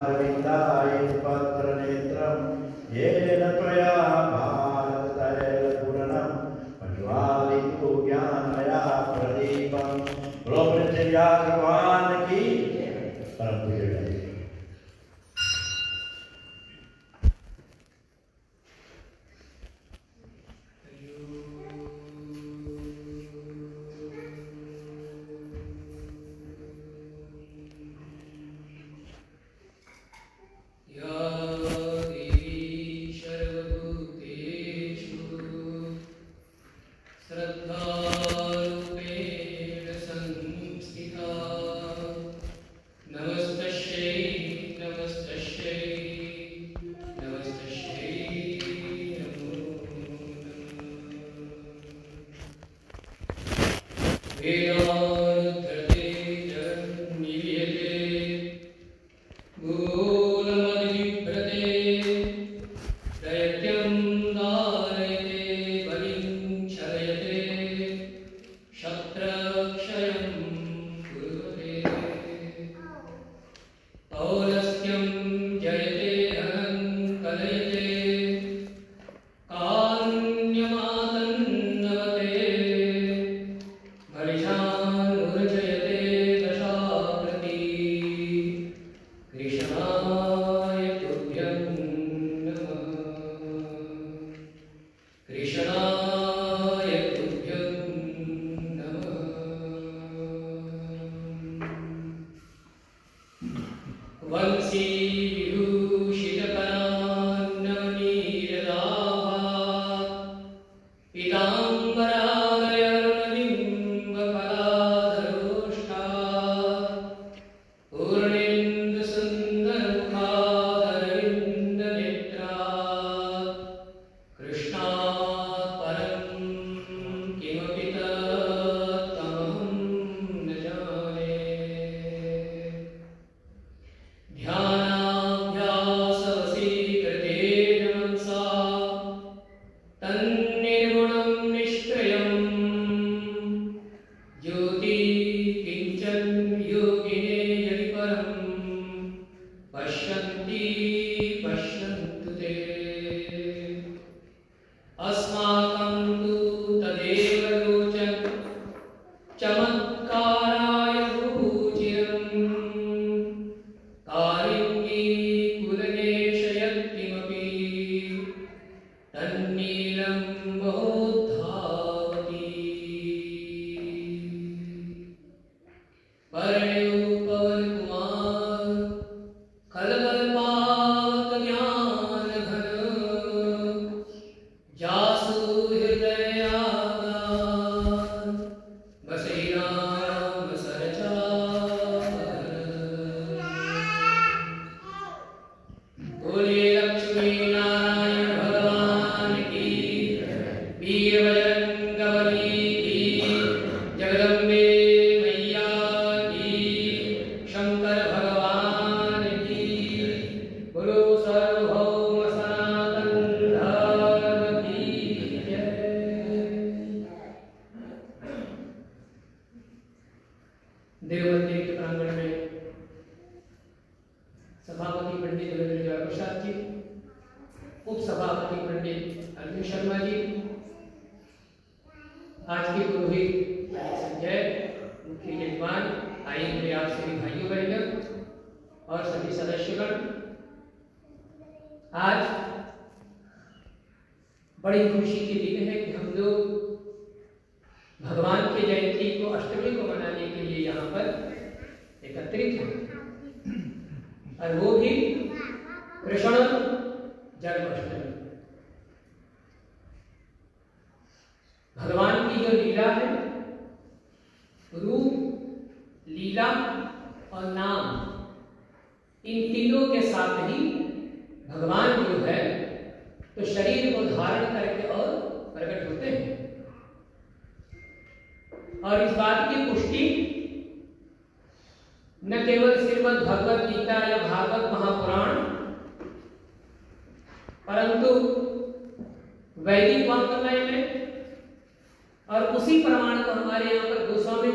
अरविन्दाय पत्रनेत्रं येन त्वया भारततैलपूरणं प्रज्वालितो ज्ञानमया प्रदीपं भगवान की परम पूज्य जय।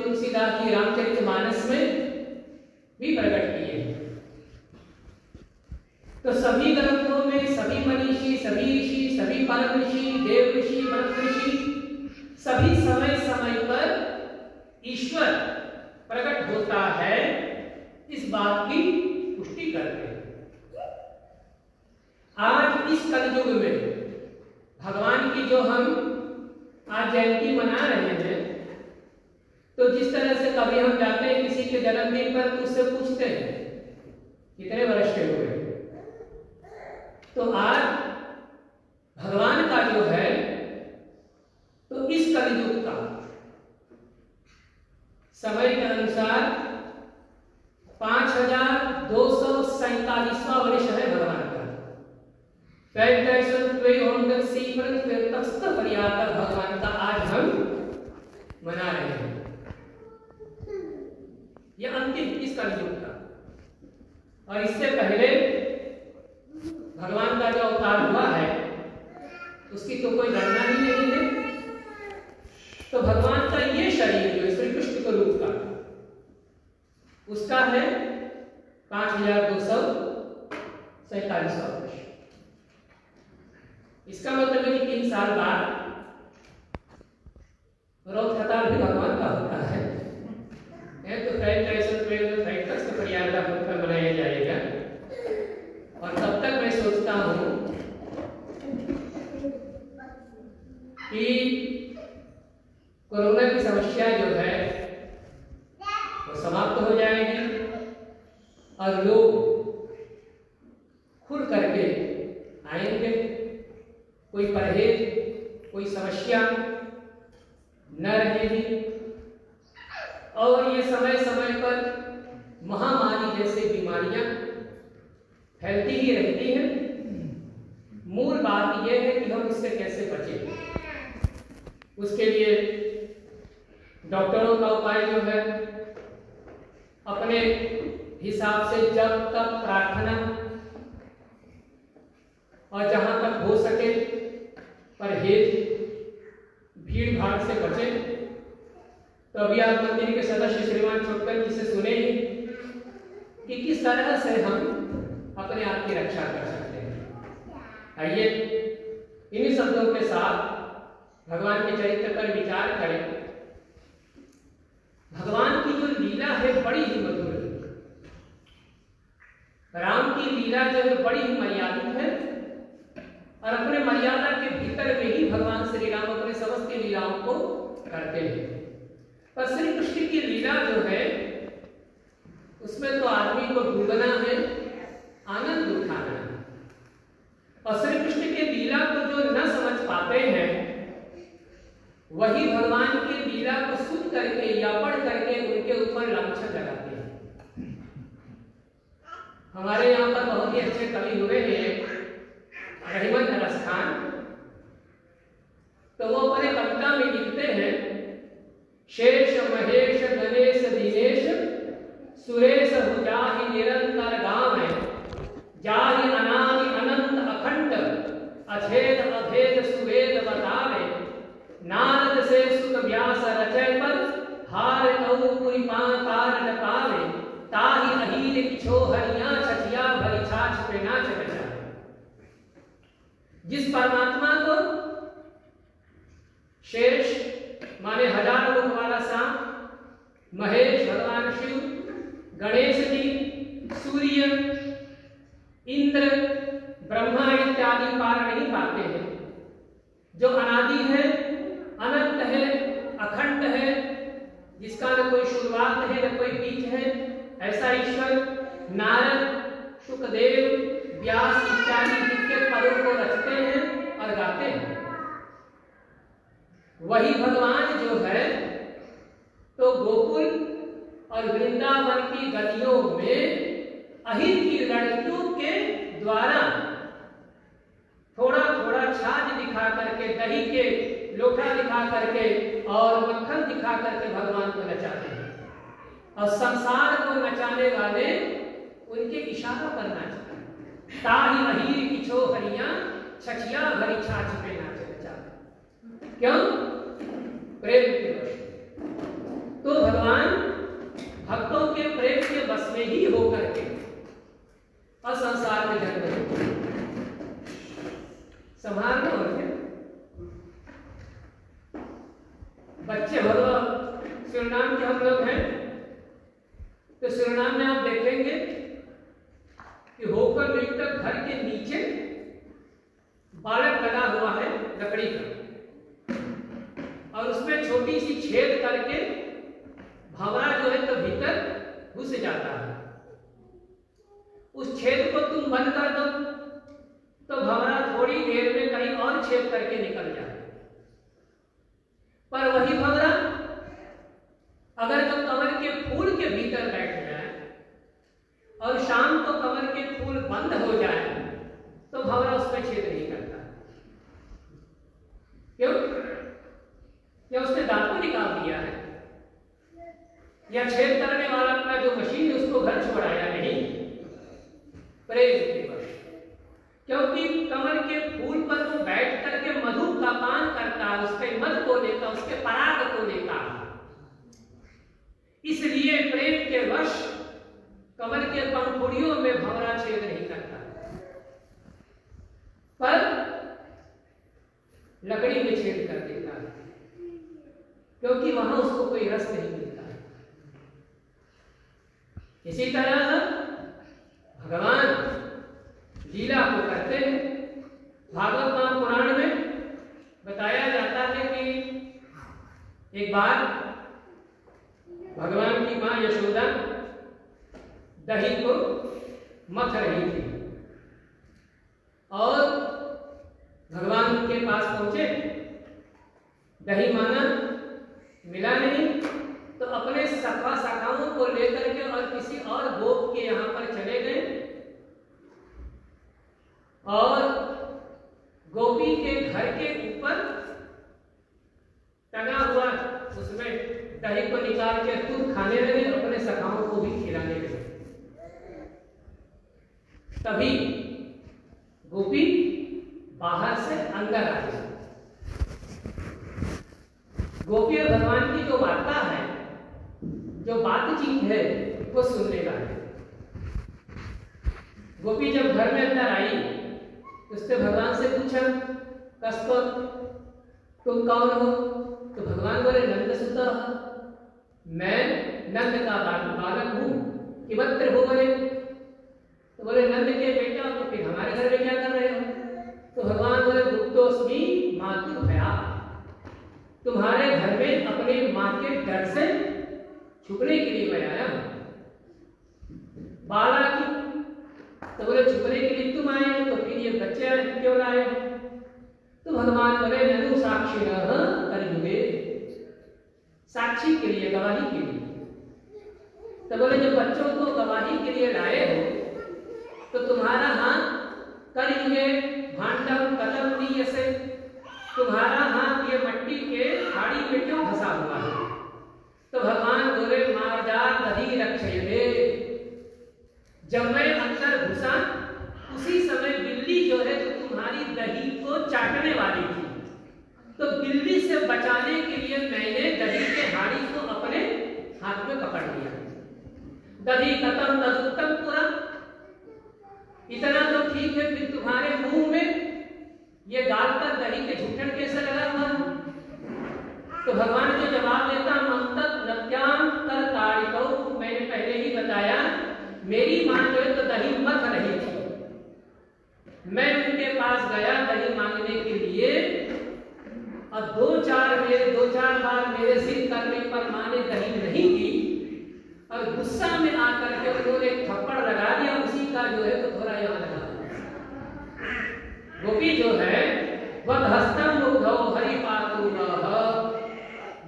तुलसीदास जी रामचरितमानस में भी प्रकट किए। तो सभी ग्रंथों में सभी मनीषी, सभी ऋषि, सभी परम ऋषि, देव ऋषि, ब्रह्म ऋषि, सभी समय समय पर ईश्वर प्रकट होता है, इस बात की पुष्टि करते हैं। आज इस कलयुग में भगवान की जो हम आज जयंती मना रहे हैं, तो जिस तरह से कभी हम जाते हैं किसी के जन्मदिन पर तो उससे पूछते हैं कितने वर्ष के हुए, तो आज भगवान का जो है तो इस कलयुग का समय के अनुसार 5247वां वर्ष है भगवान का। 5247 भगवान का आज हम मना रहे हैं। यह अंतिम इस कलयुग का, और इससे पहले भगवान का जो अवतार हुआ है उसकी तो कोई गणना ही नहीं है। तो भगवान का ये शरीर जो श्री कृष्ण के रूप का, उसका है 5247 वर्ष। इसका मतलब है कि 3 साल बाद रथ खतार भी भगवान का होता है। तो मनाया जाएगा। और तब तक मैं सोचता हूं कि कोरोना की समस्या जो है वो समाप्त हो जाएगी और लोग खुल करके आएंगे, कोई परहेज, कोई समस्या न रहेगी। और ये समय समय पर महामारी जैसे बीमारियां फैलती ही रहती हैं। मूल बात यह है कि हम इससे कैसे बचें। उसके लिए डॉक्टरों का उपाय जो है अपने हिसाब से जब तक प्रार्थना और जहां तक हो सके परहेज, भीड़ भाड़ से बचें। तो अभी आप मंदिर के सदस्य श्रीमान छोटकर जी से सुने ही कि किस तरह से हम अपने आप की रक्षा कर सकते हैं। आइए इन्हीं शब्दों के साथ भगवान के चरित्र पर विचार करें। भगवान की जो लीला है बड़ी ही मधुर है। राम की लीला जो है बड़ी ही मर्यादित है, और अपने मर्यादा के भीतर में ही भगवान श्री राम अपने समस्त लीलाओं को करते हैं। पर श्री कृष्ण की लीला जो है उसमें तो आदमी को डूबना है, आनंद उठाना है। और श्री कृष्ण की लीला को जो न समझ पाते हैं वही भगवान की लीला को सुन करके या पढ़ करके उनके ऊपर लांछन लगाते हैं। हमारे यहाँ पर बहुत ही अच्छे कवि हुए हैं रहीमन नरस्थान, तो वो अपने कविता में लिखते हैं, शेष महेश गणेश दिनेश सुरेश जाहि निरंतर गाम, जाहि अनादि अनंत अखंड अछेद अभेद सुवेद बतावे, नारद से सुत व्यास रचय पर हार कऊ पुरी पार पावे, ताहि अहीर किछो हरिया छठिया भरी छाछ पे नाच बचा। जिस परमात्मा को शेष माने 1000 मुख वाला सांप, महेश भगवान शिव, गणेश जी, सूर्य, इंद्र, ब्रह्मा इत्यादि पार नहीं पाते हैं, जो अनादि है, अनंत है, अखंड है, जिसका न कोई शुरुआत है न कोई बीच है, ऐसा ईश्वर नारद, शुकदेव, व्यास इत्यादि जिनके पदों को रचते हैं और गाते हैं। वही भगवान जो है तो गोकुल और वृंदावन की गलियों में अहिर की लड़कियों के द्वारा थोड़ा थोड़ा छाछ दिखा करके, दही के लोटा दिखा करके और मक्खन दिखा करके भगवान को नचाते हैं। और संसार को नचाने वाले उनके इशारा पर नाचते हैं। ताहि अहीर किछो हरिया छछिया भरी छाछ पे नाच नचा। क्यों? प्रेम के वश। तो भगवान भक्तों के प्रेम के बस में ही होकर के और संसार में जन्म संभालना और क्या। बच्चे भगवान सुरनाम के हम लोग हैं, तो सुरनाम में आप देखेंगे कि होकर तक घर के नीचे बालक लगा हुआ है लकड़ी का, और उसमें छोटी सी छेद करके भंवरा जो है तो भीतर घुस जाता है। उस छेद को तुम बंद कर दो तो भंवरा थोड़ी देर में कहीं और छेद करके निकल जाए। पर वही भंवरा अगर जो कमल के फूल के भीतर बैठ जाए और शाम को कमल के फूल बंद हो जाए तो भंवरा उसमें छेद नहीं करता। क्यों? या उसने दांत को निकाल दिया है, या छेद करने वाला का जो मशीन उसको घर छोड़ाया नहीं, प्रेम के वश। क्योंकि कमल के फूल पर वो बैठ करके मधु का पान करता है, उसके मध को लेता, उसके पराग को लेता। इसलिए प्रेम के वश कमल के पंखुड़ियों में भंवरा छेद नहीं करता, पर लकड़ी में छेद कर देता है, क्योंकि वहां उसको कोई रस नहीं मिलता। इसी तरह भगवान लीला को करते हैं। भागवत महापुराण में बताया जाता है कि एक बार भगवान की मां यशोदा दही को मथ रही थी और भगवान के पास पहुंचे, दही मांगा, मिला नहीं, तो अपने सखा सखाओं को लेकर के और किसी और गोप के यहां पर चले गए और गोपी के घर के ऊपर टंगा हुआ उसमें दही को निकाल के खुद खाने लगे, अपने सखाओं को भी खिलाने लगे। तभी गोपी बाहर से अंदर आई। गोपी और भगवान की जो वार्ता है, जो बातचीत है, वो सुनने लगे। गोपी जब घर में अंदर आई, उसने भगवान से पूछा, कस्तो तुम कौन हो? तो भगवान बोले, नंद सुता, मैं नंद का बालक हूं, किमत्र हो बोले। तो बोले, नंद के बेटा, तो फिर हमारे घर में क्या कर रहे हो? तो भगवान बोले, गुप्तोस्मि मातु भया, तुम्हारे घर में अपने मां के डर से छुपने के लिए मैं आया हूं। बाला की, तो बोले, छुपने के लिए तुम आए हो, तो फिर ये बच्चे क्यों लाए हो? तो भगवान बोले, ननु साक्षिणः कलियुगे, साक्षी के लिए, गवाही के लिए। तो बोले, जब बच्चों को गवाही के लिए लाए हो, तो तुम्हारा हाथ कलियुगे भांडव कदम नीयसे, तुम्हारा हाथ ये मट्टी के खाड़ी में क्यों फंसा हुआ है? तो भगवान बोले, मार्जात दही रक्षयते, जब मैं अंदर घुसा उसी समय बिल्ली जो है तो तुम्हारी दही को चाटने वाली थी, तो बिल्ली से बचाने के लिए मैंने दही के हाड़ी को अपने हाथ में पकड़ लिया। दही खत्म तदुत्तम पूरा, इतना तो ठीक है, फिर तुम्हारे मुंह में ये गाल पर दही के झुठन कैसे लगा हुआ? तो भगवान जो जवाब देता, ममतक नत्याम कर ताड़िकौ, मैंने पहले ही बताया, मेरी मां जो है तो दही मथ रही थी, मैं उनके पास गया दही मांगने के लिए, और दो चार बार मेरे जिद करने पर मां ने दही नहीं दी, और गुस्सा में आकर के उन्होंने एक थप्पड़ लगा दिया, उसी का जो है तो थोड़ा यहाँ लगा। गोपी जो है वह हस्तम मुग्धौ हरिपातुरः,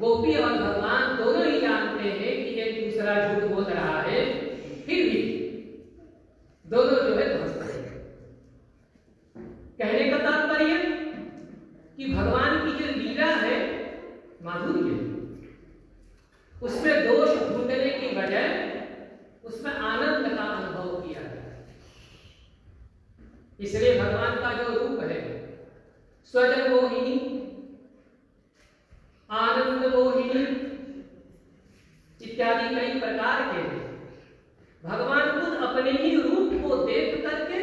गोपी और भगवान दोनों ही जानते हैं कि एक दूसरा झूठ बोल रहा है, फिर भी दोनों जो है हंसते हैं। कहने का तात्पर्य कि भगवान की जो लीला है माधुर्य, उसमें दोष ढूंढने की बजाय उसमें आनंद का अनुभव किया है। इसलिए भगवान का जो रूप है, स्वजन मोहिनी, आनंद मोहिनी इत्यादि कई प्रकार के हैं। भगवान खुद अपने ही रूप को देख करके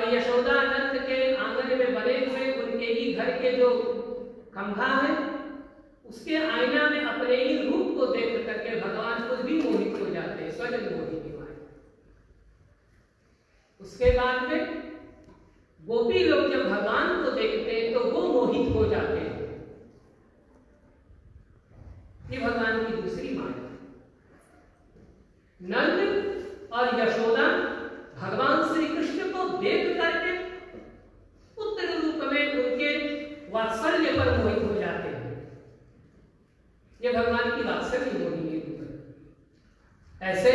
और यशोदा नंद के आंगन में बने हुए उनके ही घर के जो खंभा है, उसके आईना में अपने ही रूप को देख करके भगवान खुद भी मोहित हो जाते हैं, स्वयं मोहित हुए। उसके बाद में गोपी लोग जब भगवान को देखते हैं तो वो मोहित हो जाते हैं। ये भगवान की दूसरी माया। नंद और यशोदा भगवान श्री कृष्ण को देख करके पुत्र रूप में उनके वात्सल्य पर मोहित हो जाते हैं। ये भगवान की वात्सल्य मोहिनी रूप है। ऐसे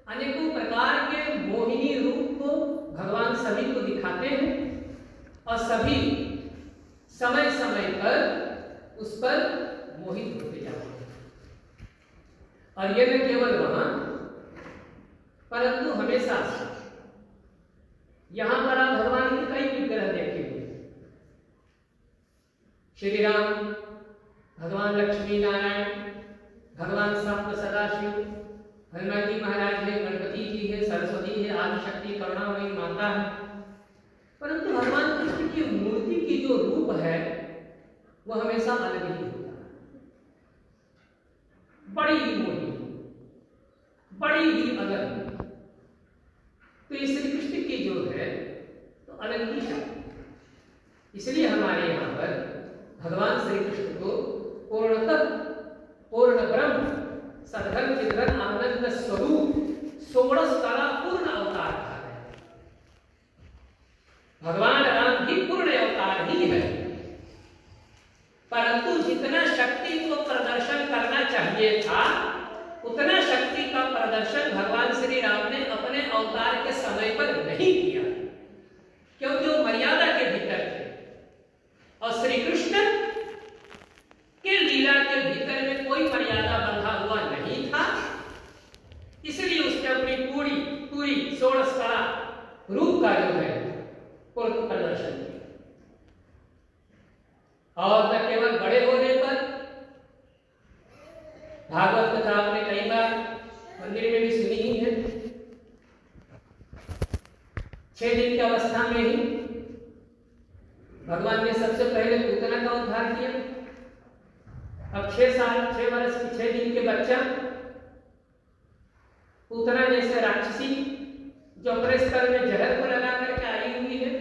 अनेकों प्रकार के मोहिनी रूप को भगवान सभी को दिखाते हैं और सभी समय समय पर उस पर मोहित होते जाते हैं। और ये न केवल वहां, परंतु हमेशा यहां पर आप भगवान के कई विग्रह देखेंगे। श्री राम, भगवान लक्ष्मी नारायण, भगवान सप्त सदाशिव, हनुमान जी महाराज है, गणपति जी है, सरस्वती है, आदि शक्ति करुणामयी माता है। परंतु भगवान कृष्ण की मूर्ति की जो रूप है वह हमेशा अलग ही होता है, बड़ी ही मोटी, बड़ी ही अलग। तो ये श्री कृष्ण की जो है तो अलग ही शक्ति। इसलिए हमारे यहाँ पर भगवान श्री कृष्ण को पूर्णतः पूर्ण ब्रह्म सदघन चिदघन आनंद स्वरूप 16 कला पूर्ण अवतार कहा है। भगवान राम भी पूर्ण अवतार ही है, परंतु जितना शक्ति को प्रदर्शन करना चाहिए था उतना शक्ति का प्रदर्शन भगवान श्री राम ने अपने अवतार के समय पर नहीं किया, क्योंकि वो मर्यादा के भीतर थे और श्री कृष्ण के लीला के भीतर में कोई मर्यादा बंधा हुआ नहीं था। इसलिए उसने अपनी पूरी 16 कला रूप का जो है पूर्ण प्रदर्शन किया। और न केवल बड़े होने पर, भागवत कथा आपने कई बार मंदिर में भी सुनी ही है। 6 दिन की अवस्था में ही भगवान ने सबसे पहले पूतना का उद्धार किया। अब 6 वर्ष की 6 दिन के बच्चा पूतना जैसे राक्षसी जो अपने स्तर में जहर को लगा करके आई हुई है,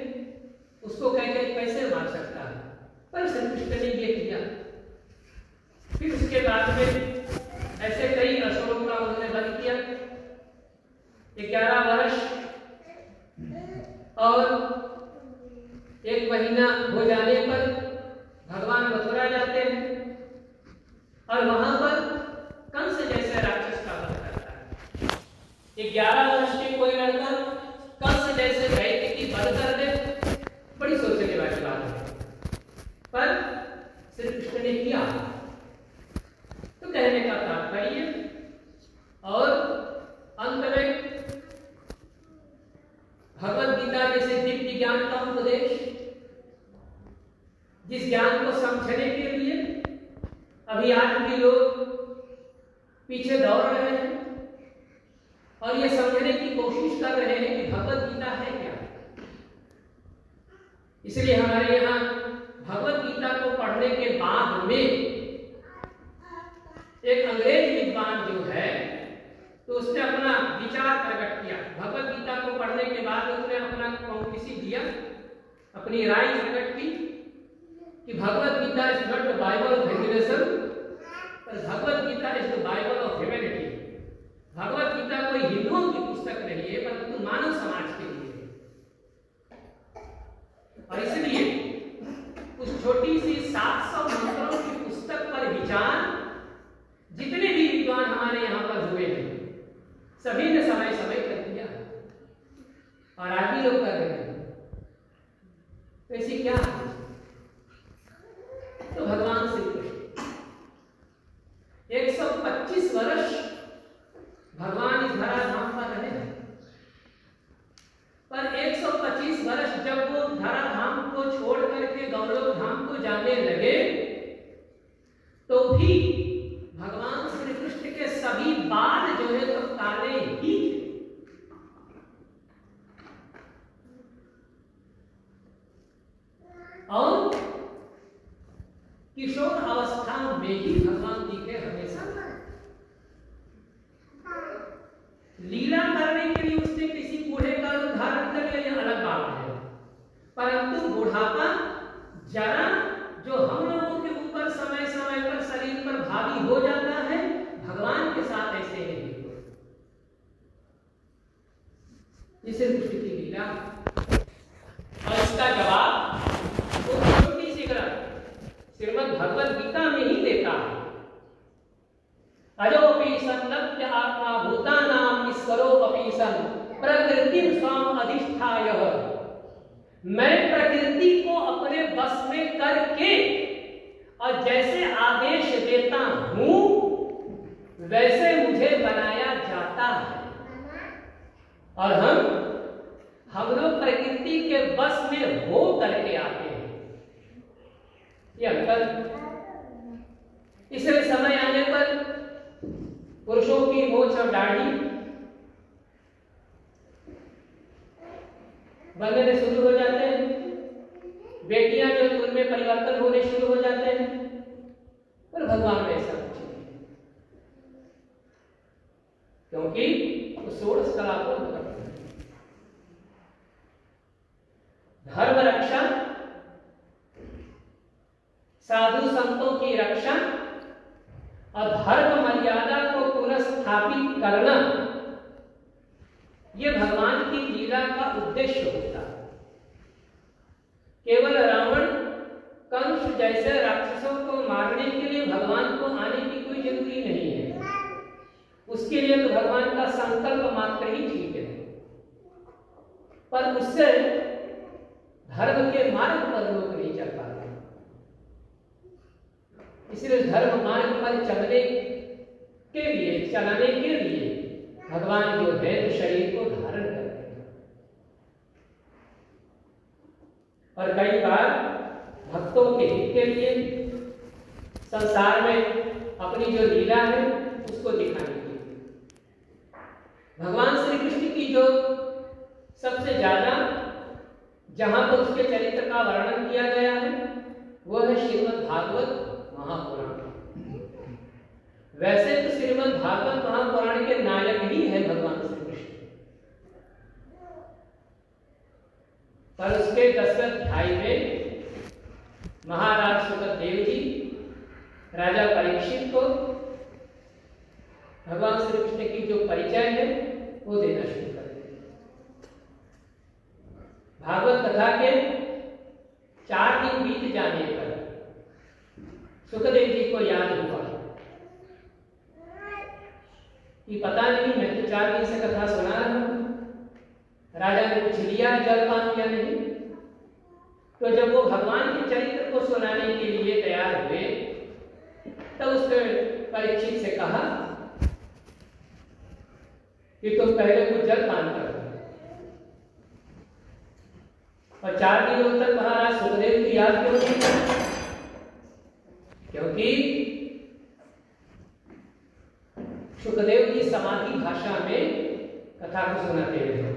उसको कहकर कैसे मार सकता है, पर श्री कृष्ण ने ये किया। फिर उसके बाद में ऐसे कई असुरों का उन्होंने वध किया। 11 वर्ष और 1 महीना हो जाने पर भगवान मथुरा जाते हैं और वहां पर कंस जैसे राक्षस का वध करता है। 11 वर्ष के कोई लड़का कंस जैसे दैत्य की वध कर दे, बड़ी सोचने वाली बात है, पर श्री कृष्ण ने किया। तो कहने का तात्पर्य और अंत में भगवद गीता जैसे दिव्य ज्ञान का उपदेश, जिस ज्ञान को समझने के लिए अभी आज भी लोग पीछे दौड़ रहे हैं और ये समझने की कोशिश कर रहे हैं कि भगवद गीता है क्या। इसलिए हमारे यहाँ भगवद गीता को पढ़ने के बाद में एक अंग्रेज विद्वान जो है तो उसने अपना विचार प्रकट किया। भगवद गीता को पढ़ने के बाद उसने अपना किसी दिया, अपनी राय प्रकट की कि Bhagavad Gita is not the Bible of Hinduism, पर Bhagavad Gita is the Bible of humanity. Bhagavad Gita कोई हिंदुओं की पुस्तक नहीं है, परंतु मानव समाज के लिए है। और इसलिए उस छोटी सी 700 मंत्रों की पुस्तक पर विचार जितने भी विद्वान हमारे यहाँ पर हुए हैं सभी ने समय समय कर दिया और आज भी लोग कर रहे हैं। तो ऐसी क्या है? तो भगवान श्री कृष्ण 125 वर्ष भगवान इस धराधाम पर रहे हैं, पर 125 वर्ष जब वो धराधाम को छोड़ करके गौलोक धाम को जाने लगे तो भी भगवान श्री कृष्ण के सभी बाल जो है तो काले ही थे। किशोर अवस्था में ही भगवान दिखे हमेशा। लीला करने के लिए उसने किसी बूढ़े का रूप धारण कर लिया, यह अलग बात है, परंतु बुढ़ापा जरा जो हम लोगों के ऊपर समय समय पर शरीर पर भारी हो जाता है, भगवान के साथ ऐसे नहीं। इसे दृष्टि की लीला और इसका जवाब वो छोटी सी ग्रंथ श्रीमद् भगवद गीता में ही देता है। अजोपि संलभ्य आत्मा भूतानां ईश्वरोपि सन् प्रकृतिं स्वम् अधिष्ठाय। मैं प्रकृति को अपने बस में करके और जैसे आदेश देता हूं वैसे मुझे बनाया जाता है, और हम लोग प्रकृति के बस में हो करके आते हैं। ये अंतर। इसलिए समय आने पर पुरुषों की मोछ और दाढ़ी बनने शुरू हो जाते हैं, बेटियां जो उनमें परिवर्तन होने शुरू हो जाते हैं, पर भगवान में ऐसा कुछ नहीं, क्योंकि वो षोडश कला को करते हैं। धर्म रक्षा, साधु संतों की रक्षा और धर्म मर्यादा को पुनर्स्थापित करना, यह भगवान की लीला का उद्देश्य होता है। केवल रावण कंस जैसे राक्षसों को मारने के लिए भगवान को आने की कोई जरूरी नहीं है। उसके लिए तो भगवान का संकल्प मात्र ही ठीक है, पर उससे धर्म के मार्ग पर लोग नहीं चल पाते। इसलिए धर्म मार्ग पर चलाने के लिए भगवान जो है तो शरीर को धारण करते हैं। और कई बार भक्तों के हित के लिए संसार में अपनी जो लीला है उसको दिखाने के लिए भगवान श्री कृष्ण की जो सबसे ज्यादा जहां पर उसके चरित्र का वर्णन किया गया है वह है श्रीमद् भागवत महापुराण। वैसे तो श्रीमद् भागवत महापुराण के नायक ही है भगवान श्री कृष्ण, पर उसके 10वें अध्याय में महाराज सुखदेव जी राजा परीक्षित को भगवान श्री कृष्ण की जो परिचय है वो देना शुरू कर दिया। भागवत कथा के 4 दिन बीत जाने पर सुखदेव जी को याद हुआ कि पता नहीं, मैं तो 4 दिन से कथा सुना रहा हूं, राजा ने कुछ लिया जलपान किया नहीं। तो जब वो भगवान के चरित्र को सुनाने के लिए तैयार हुए तब उसने परीक्षित से कहा कि तुम पहले कुछ जलपान करो। और 4 दिनों तक महाराज सुखदेव की याद क्यों नहीं की? क्योंकि सुखदेव जी समाधि भाषा में कथा को सुनाते हैं,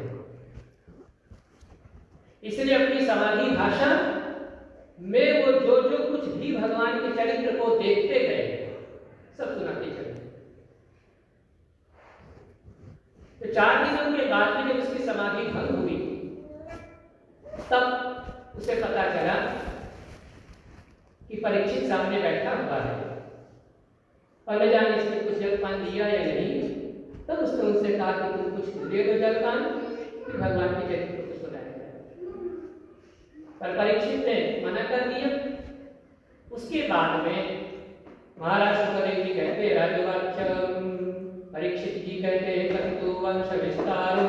इसलिए अपनी समाधि भाषा में वो जो जो कुछ भी भगवान के चरित्र को देखते गए सब सुनाते चले। तो 4 दिनों के बाद में जब उसकी समाधि भंग हुई तब उसे पता चला कि परीक्षित सामने बैठा हुआ है और न जाने इसने कुछ जलपान दिया या नहीं। तब उसने उनसे कहा कि तुम कुछ दे दो जलपान, फिर भगवान के चरित्र को सुनाया जाए। पर परीक्षित ने मना कर दिया। उसके बाद में महाराज सुखदेव जी कहते राजवाक्यम, परीक्षित जी कहते हैं कथितो वंश विस्तारो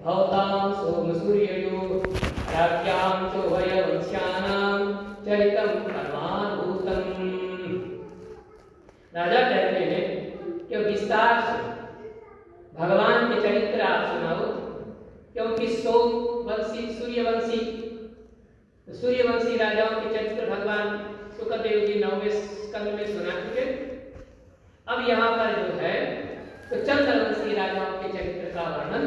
भवतां सोम सूर्ययो राज्ञां चो वयवंश्यानां चरितम परमाद्भुतम। राजा कहते हैं कि विस्तार से भगवान के चरित्र आप सुनाओ, क्योंकि सूर्यवंशी राजाओं के चरित्र भगवान सुखदेव जी 9वें स्कंद में सुना चुके। अब यहाँ पर जो है तो चंद्रवंशी राजाओं के चरित्र का वर्णन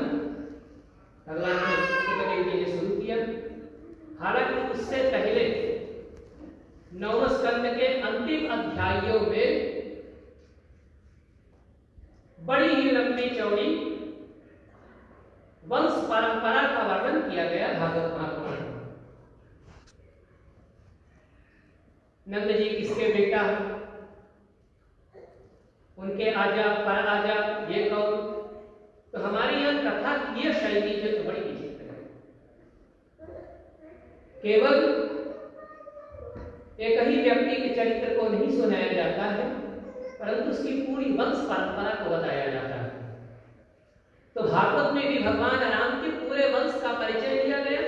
भगवान सुखदेव जी ने शुरू किया। हालांकि उससे पहले 9वें स्कंद के अंतिम अध्यायों में बड़ी ही लंबी चौड़ी वंश परंपरा का वर्णन किया गया भागवत महापुराण में। नंद जी किसके बेटा हैं, उनके आजा पर आजा ये कौन। तो हमारी यह कथा की यह शैली जो तो बड़ी विचित्र है। केवल एक ही व्यक्ति के चरित्र को नहीं सुनाया जाता है, परंतु उसकी पूरी वंश परंपरा को बताया जाता है। तो भागवत में भी भगवान राम के पूरे वंश का परिचय दिया गया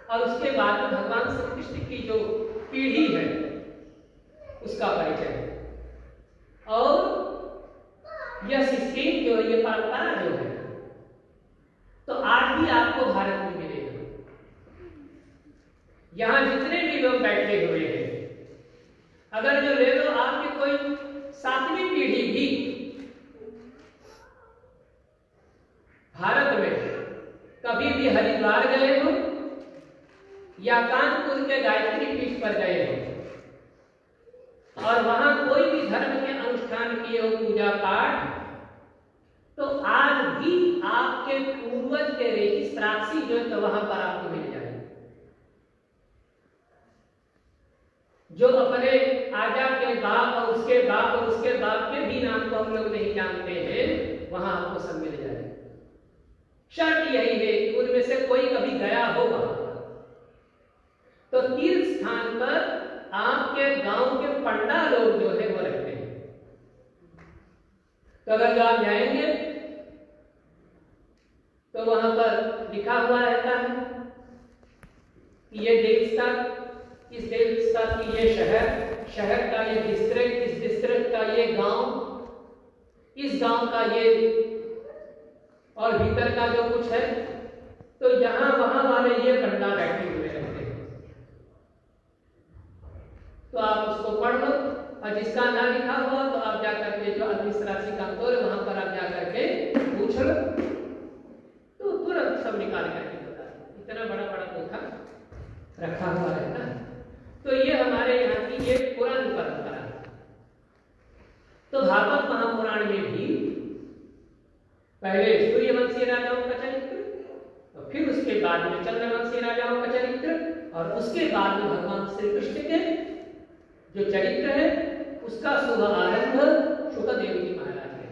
और उसके बाद में भगवान श्री कृष्ण की जो पीढ़ी है उसका परिचय है। और यह सिस्टम जो ये परंपरा जो है तो आज भी आपको भारत में मिलेगा। यहां जितने भी लोग बैठे हुए हैं, अगर जो ले लो आपकी कोई 7वीं पीढ़ी भी भारत में कभी भी हरिद्वार गए हो या कानपुर के गायत्री पीठ पर गए हो और वहां कोई भी धर्म के अनुष्ठान किए हो, पूजा पाठ, तो आज भी आपके पूर्वज के रेगिस्त्राक्षी जो है तो वहां पर आपको मिल जाएगी। जो अपने आजा के बाप और उसके बाप और उसके बाप के भी नाम को हम लोग नहीं जानते हैं, वहां आपको सब मिल जाएगा। शर्त यही है कि उनमें से कोई कभी गया होगा तो तीर्थ स्थान पर आपके गांव के पंडा लोग जो है वो रहते हैं। तो अगर जो आप जाएंगे तो वहां पर लिखा हुआ रहता है कि ये देवस्था, इस देवस्था की ये शहर, शहर का ये डिस्ट्रिक्ट, इस डिस्ट्रिक्ट का ये गांव, इस गांव का ये और भीतर का जो कुछ है, तो यहां वहां वाले ये पंडा बैठे हुए रहते हैं। तो आप उसको पढ़ लो और जिसका ना लिखा हुआ तो आप जाकर के जो administracy काउंटर है वहां पर आप जाकर के पूछ लो तो तुरंत सब निकाल करके बता। इतना बड़ा बड़ा धोखा रखा हुआ रहता है। तो ये हमारे यहाँ की एक पुरानी परंपरा है। तो भागवत महापुराण में भी पहले सूर्यवंशी राजाओं का चरित्र और फिर उसके बाद में चंद्रवंशी राजाओं का चरित्र और उसके बाद में भगवान श्री कृष्ण के जो चरित्र है उसका शुभ आरंभ शुकदेव जी महाराज है।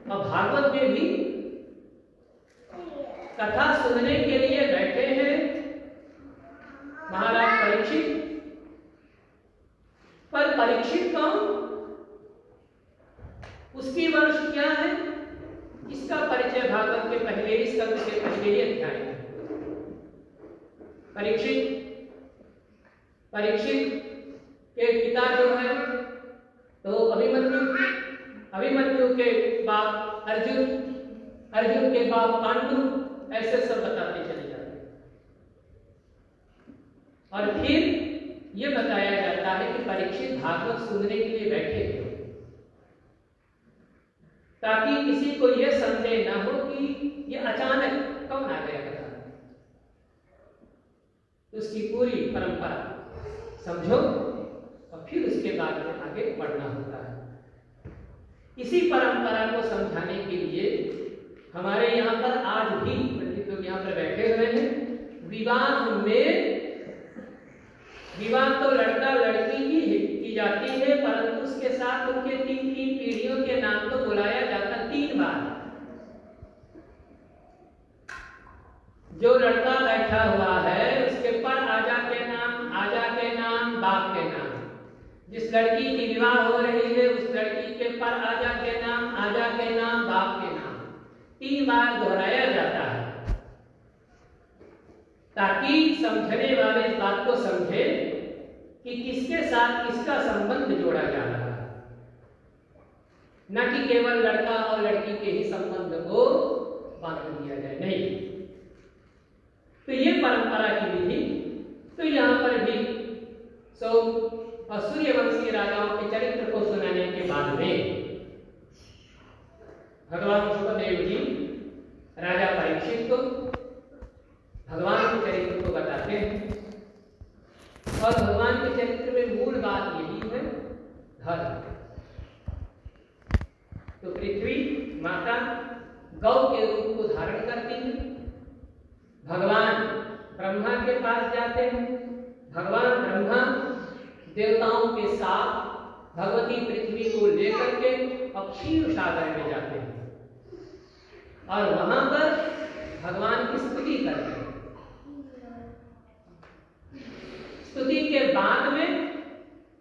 और भागवत में भी कथा सुनने के लिए बैठे हैं महाराज परीक्षित। पर परीक्षित कौन, उसकी वंश क्या है, इसका परिचय भागवत के पहले ही स्कंद के पहले ही अध्याय है। परीक्षित के पिता जो है तो अभिमन्यु के बाप अर्जुन, अर्जुन के बाप पांडु, ऐसे सब बताते चले जाते हैं। और फिर यह बताया जाता है कि परीक्षित भागवत सुनने के लिए बैठे थे ताकि किसी को यह संदेह ना हो कि यह अचानक कौन आ गया कथा। तो उसकी पूरी परंपरा समझो और फिर उसके बाद में आगे बढ़ना होता है। इसी परंपरा को समझाने के लिए हमारे यहाँ पर आज भी पंडित लोग यहाँ पर बैठे हुए हैं। विवाह तो लड़का लड़की की जाती है, परंतु उसके साथ उनके 3 पीढ़ियों के नाम को बुलाया जाता 3 बार। जो लड़का बैठा हुआ है उसके पर आजा के नाम, बाप के नाम। जिस लड़की की विवाह हो रही है उस लड़की के पर आजा के नाम, बाप के नाम 3 बार दोहराया जाता है ताकि समझने वाले इस बात को समझे कि किसके साथ किसका संबंध जोड़ा जा रहा है, न कि केवल लड़का और लड़की के ही संबंध को बांध दिया जाए, नहीं। तो ये परंपरा की विधि। तो यहाँ पर भी सूर्यवंशी राजाओं के चरित्र को सुनाने के बाद में भगवान शुकदेव जी राजा परीक्षित को भगवान के चरित्र को बताते हैं और भगवान के रूप को धारण करती है। भगवान ब्रह्मा के पास जाते हैं। भगवान ब्रह्मा देवताओं के साथ भगवती पृथ्वी को लेकर के क्षीर सागर में जाते हैं और वहां पर भगवान की स्तुति करते हैं। स्तुति के बाद में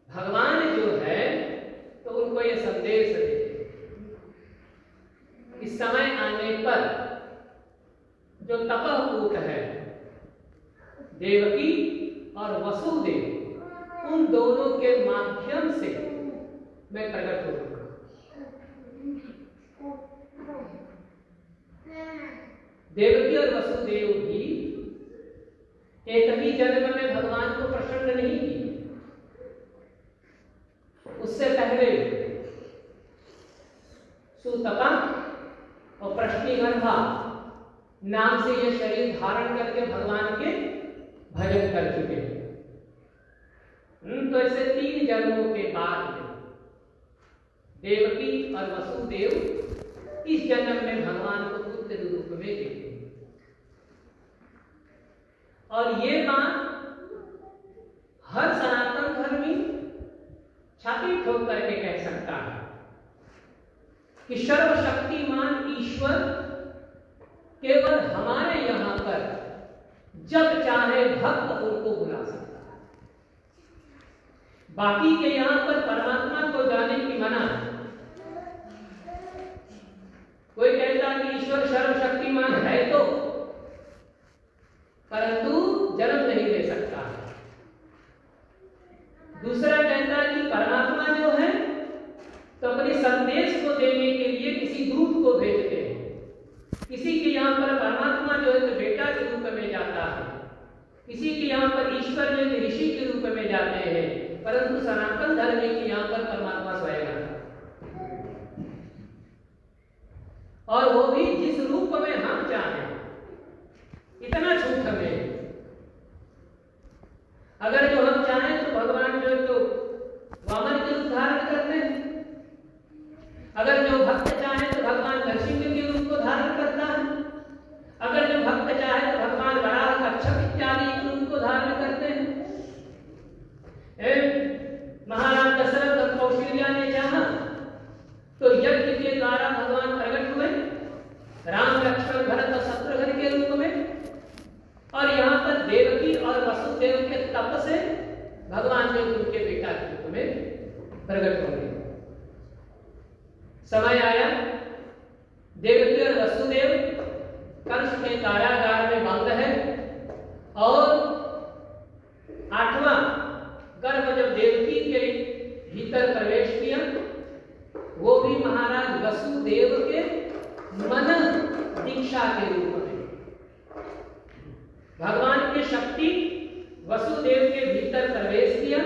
भगवान जो है तो उनको ये संदेश देते कि समय आने पर जो तपःकूट है, देवकी और वसुदेव, उन दोनों के माध्यम से मैं प्रकट होऊंगा। देवकी और वसुदेव भी एक ही जन्म में भगवान को प्रसन्न नहीं किए। उससे पहले सुतपा और प्रश्निगर्भा नाम से ये शरीर धारण करके भगवान के भजन कर चुके हैं। तो ऐसे 3 जन्मों के बाद देवकी और वसुदेव इस जन्म में भगवान को पुत्र रूप में देखते हैं। और ये बात हर सनातन धर्मी छाती ठोक करके कह सकता है कि सर्वशक्तिमान ईश्वर केवल हमारे यहां पर जब चाहे भक्त उनको बुला सकता है। बाकी के यहां पर परमात्मा को जाने की मना है। कोई कहता है कि ईश्वर सर्वशक्तिमान है तो, परंतु जन्म नहीं ले सकता। दूसरा कहता है कि परमात्मा जो है तो अपने संदेश को देने के लिए किसी दूत को भेजते हैं। किसी के यहाँ पर परमात्मा जो है तो बेटा के रूप में जाता है, किसी के यहाँ पर ईश्वर जो है ऋषि के रूप में जाते हैं, परंतु सनातन धर्म के यहाँ पर परमात्मा स्वयं आता है। और वो भी जिस रूप में हम चाहें। इतना छूट हमें, अगर जो हम चाहें तो भगवान जो है तो वामन के रूप धारण करते हैं। अगर जो भक्त चाहे तो भगवान नरसिंह के रूप को धारण करता है। अगर जो भक्त चाहे तो भगवान वराह, कच्छप इत्यादि रूप को धारण करते हैं। महाराज दशरथ और कौशल्या ने चाहा तो यज्ञ के द्वारा भगवान प्रकट हुए, राम लक्ष्मण भरत और शत्रुघ्न के रूप में। और यहाँ पर देवकी और वसुदेव के तप से भगवान जो उनके बेटा के रूप में प्रकट होंगे। समय आया, देवकी और वसुदेव कंस के कारागार में बंद है और 8वां गर्भ जब देवकी के भीतर प्रवेश किया, वो भी महाराज वसुदेव के मन दीक्षा के रूप में। भगवान की शक्ति वसुदेव के भीतर प्रवेश किया,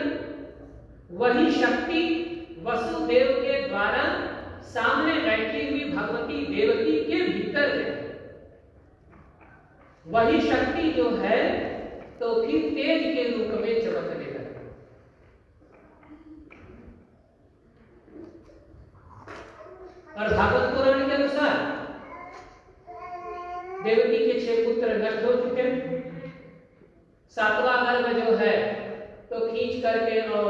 वही शक्ति वसुदेव के द्वारा सामने बैठी हुई भगवती देवकी के भीतर है। वही शक्ति जो है तो फिर तेज के रूप में चमकने लगी। और भागवत पुराण के अनुसार देवकी के 6 पुत्र नष्ट हो चुके हैं। 7वां गर्भ जो है तो खींच करके और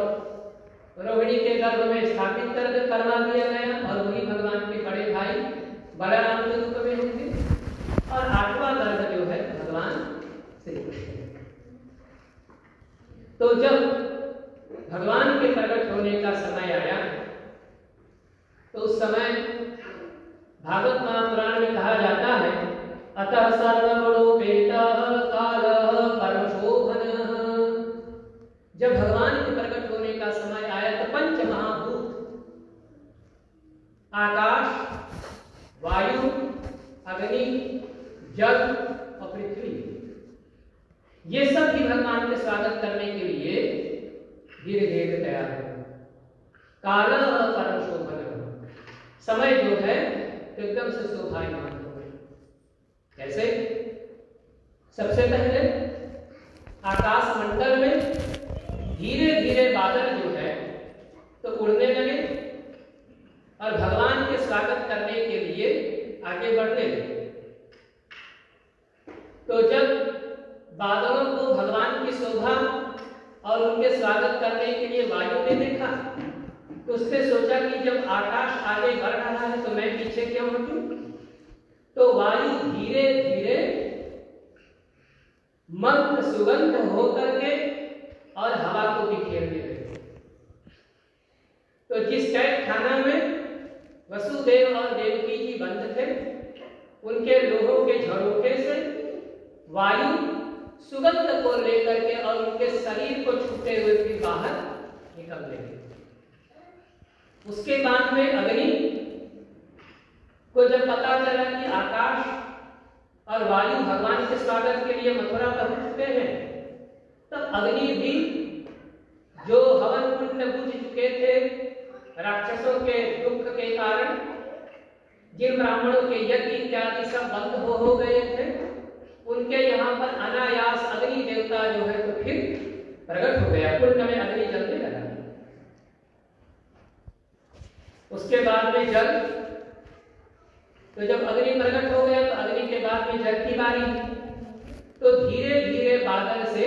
रोहिणी के गर्भ में स्थापित करके करवा दिया गया और वही भगवान के बड़े भाई बलराम के रूप में होंगे। और 8वां गर्भ जो है भगवान श्री कृष्ण। तो जब भगवान के प्रकट होने का समय आया तो उस समय भागवत महापुराण में कहा जाता है, अतः सर्वगुणोपेतः कालः परमशोभनः। जब भगवान के प्रकट होने का समय आया तो 5 महाभूत आकाश, वायु, अग्नि, जल और पृथ्वी, ये सब भी भगवान के स्वागत करने के लिए धीरे धीरे तैयार हो। कालः परमशोभनः, समय जो है एकदम से शोभायमान हो गए। कैसे? सबसे पहले आकाश मंडल में धीरे धीरे बादल जो है तो उड़ने लगे और भगवान के स्वागत करने के लिए आगे बढ़ने लगे। तो जब बादलों को भगवान की शोभा और उनके स्वागत करने के लिए वायु ने देखा, तो उसने सोचा कि जब आकाश आगे बढ़ रहा है तो मैं पीछे क्यों हटूं। तो वायु धीरे धीरे मंत्र सुगंध होकर के और हवा को बिखेरने लगे। तो जिस कैद खाना में वसुदेव और देवकी जी बंद थे, उनके लोहों के झरोखे से वायु सुगंध को लेकर के और उनके शरीर को छूते हुए फिर बाहर निकल गए। उसके बाद में अग्नि को जब पता चला कि आकाश और वायु भगवान के स्वागत के लिए मथुरा पहुंच चुके हैं, तब अग्नि भी जो हवन कुंड में बुझ चुके थे राक्षसों के दुख के कारण, जिन ब्राह्मणों के यज्ञ इत्यादि सब बंद हो गए थे, उनके यहाँ पर अनायास अग्नि देवता जो है तो फिर प्रकट हो गया, कुंड में अग्नि जलने लगा। उसके बाद में जल, तो जब अग्नि प्रकट हो गया तो अग्नि के बाद में जल की बारी, तो धीरे धीरे बादल से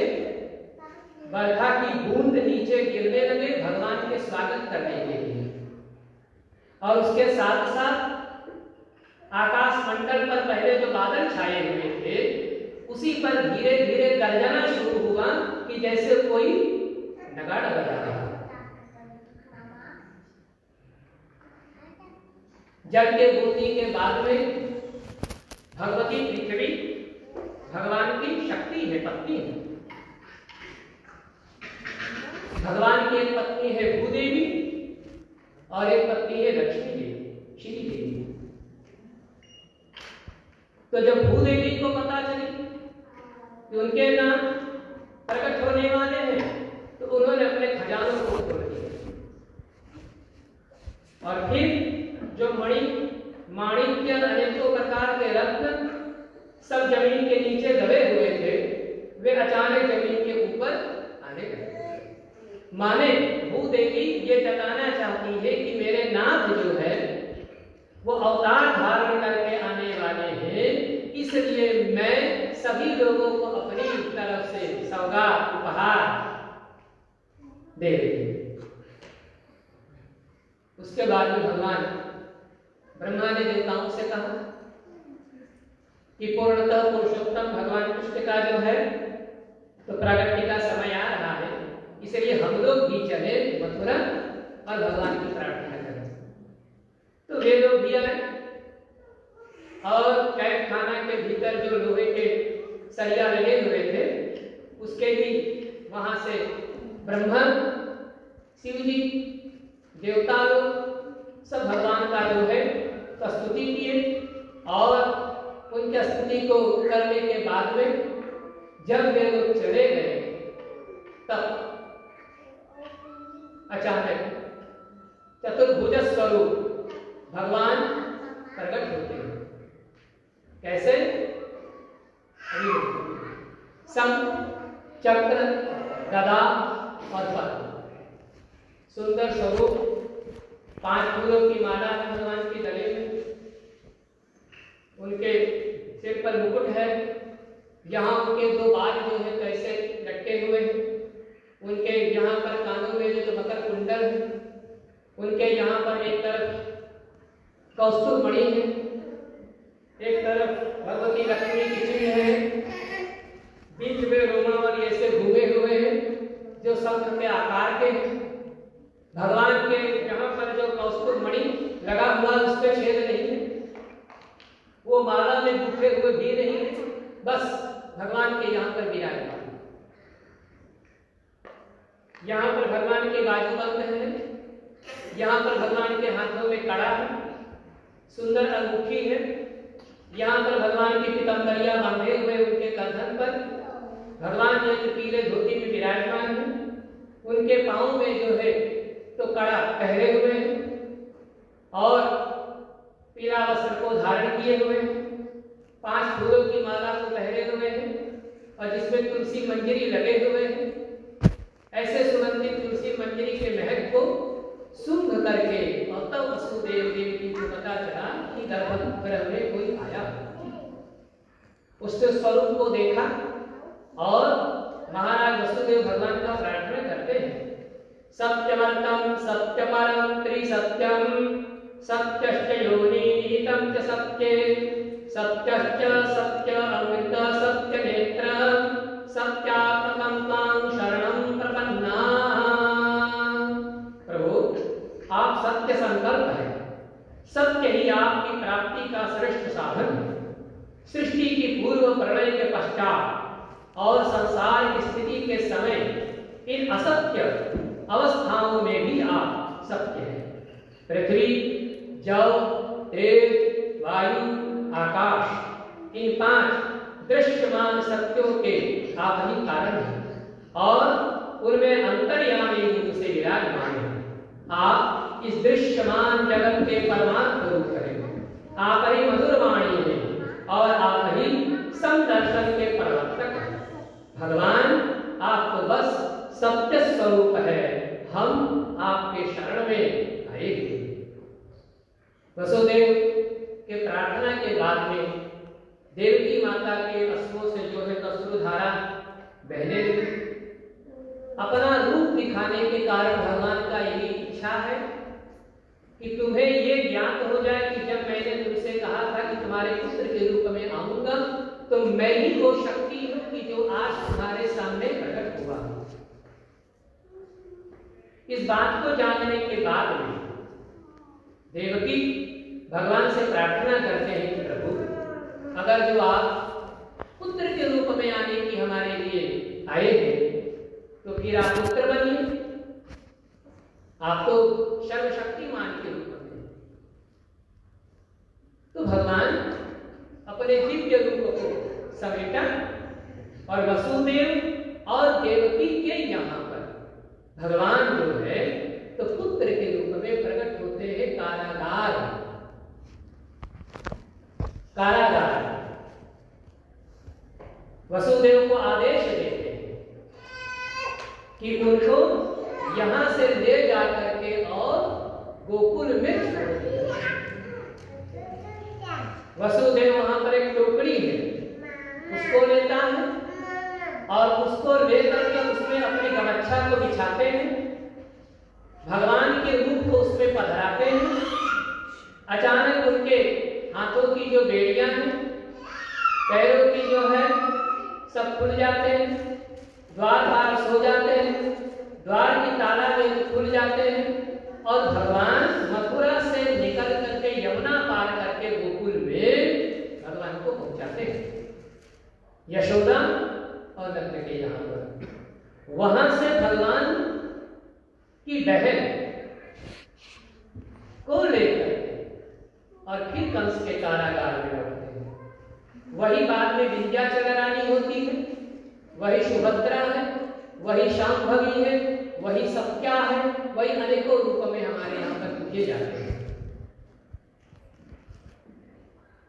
बरखा की बूंद नीचे गिरने लगे भगवान के स्वागत करने के लिए। और उसके साथ साथ आकाश मंडल पर पहले जो बादल छाए हुए थे, उसी पर धीरे धीरे गर्जना शुरू हुआ कि जैसे कोई नगाड़ा बजा रहा। जल के बूंदी के बाद में भगवती पृथ्वी भगवान की शक्ति है, पत्नी है। भगवान की एक पत्नी है भूदेवी और एक पत्नी है लक्ष्मी देवी, श्री देवी। तो जब भूदेवी को पता चली कि उनके नाम प्रकट होने वाले हैं, तो उन्होंने अपने खजानों को खोल दिया और फिर जो माणिक्य अनेकों प्रकार के रत्न सब जमीन के नीचे दबे हुए थे, वे अचानक जमीन के ऊपर आने लगे। माने भूदेवी ये जताना चाहती है कि मेरे नाथ जो है वो अवतार धारण करके आने वाले हैं, इसलिए मैं सभी लोगों को अपनी तरफ से सौगात उपहार दे रही हूं। उसके बाद में भगवान ब्रह्मा ने देवताओं से कहा कि पूर्णतः पुरुषोत्तम भगवान कृष्ण का जो है तो प्रागट्य का समय आ रहा है, इसलिए हम लोग भी चले मथुरा और भगवान की प्रार्थना करें। तो वे लोग भी आए और कैद खाना के भीतर जो लोहे के सरिया लगे हुए थे, उसके भी वहां से ब्रह्मा, शिव जी, देवता लोग सब भगवान का जो है तो स्तुति किए। और उनकी स्तुति को करने के बाद में जब वे लोग चले गए, तब अचानक चतुर्भुज स्वरूप भगवान प्रकट होते हैं। कैसे? शंख, चक्र, गदा और पद्म, सुंदर स्वरूप, 5 फूलों की माला है भगवान के गले में, उनके सिर पर मुकुट है, यहाँ उनके 2 बाल जो है कैसे लटके हुए हैं, उनके यहाँ पर कानों में जो मकर कुंडल है, उनके यहाँ पर एक तरफ कौस्तुभ मणि है, एक तरफ भगवती लक्ष्मी की चिन्ह है, बीच में रोमावली ऐसे घूमे हुए हैं जो शंख के आकार के हैं। भगवान के यहाँ पर जो कौस्तुभ मणि लगा हुआ उस पर छेद नहीं है, वो माला में गुथे हुए भी नहीं है, बस भगवान के यहाँ पर विराजमान। यहाँ पर भगवान के बाजूबंद है, यहाँ पर भगवान के हाथों में कड़ा है, सुंदर अंगूठी है, यहाँ पर भगवान की पीतांबरियां बांधे हुए उनके गर्दन पर भगवान जो पीले धोती में विराजमान है, उनके पांव में जो है तो कड़ा पहरे हुए हैं और पीला वस्त्र को धारण किए हुए हैं, 5 फूलों की माला को पहरे हुए हैं और जिसमें तुलसी मंजरी लगे हुए हैं। ऐसे सुगंधित तुलसी मंजरी के महक को सूंघ करके और तब वसुदेव देवकी को पता चला कि गर्भगृह में कोई आया। उसके स्वरूप को देखा और महाराज वसुदेव भगवान का प्रार्थना करते हैं। सत्यमंतम सत्यपरम त्रिसत्यम सत्यश्च योनिहितं च सत्ये सत्यश्च सत्य अमृत सत्य नेत्र सत्यात्मकं त्वां शरणं प्रपन्नाः। प्रभु आप सत्य संकल्प है, सत्य ही आपकी प्राप्ति का श्रेष्ठ साधन है। सृष्टि की पूर्व प्रलय के पश्चात और संसार की स्थिति के समय इन असत्य अवस्थाओं में भी आप सत्य हैं। पृथ्वी, जल, तेज, वायु, आकाश, इन 5 दृश्यमान सत्यों के आप ही कारण हैं और उनमें अंतर्यामी रूप से विराजमान हैं। आप इस दृश्यमान जगत के परमात्म रूप हैं। आप ही मधुर वाणी हैं और आप ही समदर्शन के प्रवर्तक हैं। भगवान आप तो बस सत्य स्वरूप है, हम आपके शरण में आए हैं। वसुदेव के प्रार्थना के बाद में देवकी माता के अश्वों से जो है अश्रुधारा बहने लगी। अपना रूप दिखाने के कारण भगवान का यही इच्छा है कि तुम्हें ये ज्ञात हो जाए कि जब मैंने तुमसे कहा था कि तुम्हारे पुत्र के रूप में आऊंगा तो मैं ही वो शक्ति हूं कि जो आज तुम्हारे सामने प्रकट हुआ। इस बात को जानने के बाद में देवकी भगवान से प्रार्थना करते हैं कि प्रभु अगर जो आप पुत्र के रूप में आने की हमारे लिए आए हैं तो फिर आप पुत्र बनिए। आप तो सर्वशक्तिमान के रूप में। तो भगवान अपने दिव्य रूप को समेटा और वसुदेव और देवकी के यहाँ पर भगवान जो है तो पुत्र के रूप में प्रकट होते हैं। कारागार कारागार वसुदेव को आदेश देते हैं कि उनको यहां से ले जाकर के और गोकुल में छोड़ दिया। वसुदेव वहां पर एक टोकरी है उसको लेता है और उसको लेकर के उसमें अपनी गमछा को बिछाते हैं, भगवान के रूप को उसमें पधराते हैं। अचानक उनके हाथों की जो बेड़ियां हैं, पैरों की जो है सब खुल जाते हैं, द्वार बार सो जाते हैं, द्वार की ताला खुल जाते हैं और भगवान मथुरा से निकल करके यमुना पार करके गोकुल में भगवान को पहुंचाते हैं। यशोदा और नंद के यहाँ पर वहां से भगवान की बहन को लेकर और फिर कंस के कारागार में लौटते हैं। वही बाद में विंध्याचल रानी होती है, वही सुभद्रा है, वही शांभवी है, वही सत्या है, वही अनेकों रूप में हमारे यहाँ पर पूजे जाते हैं।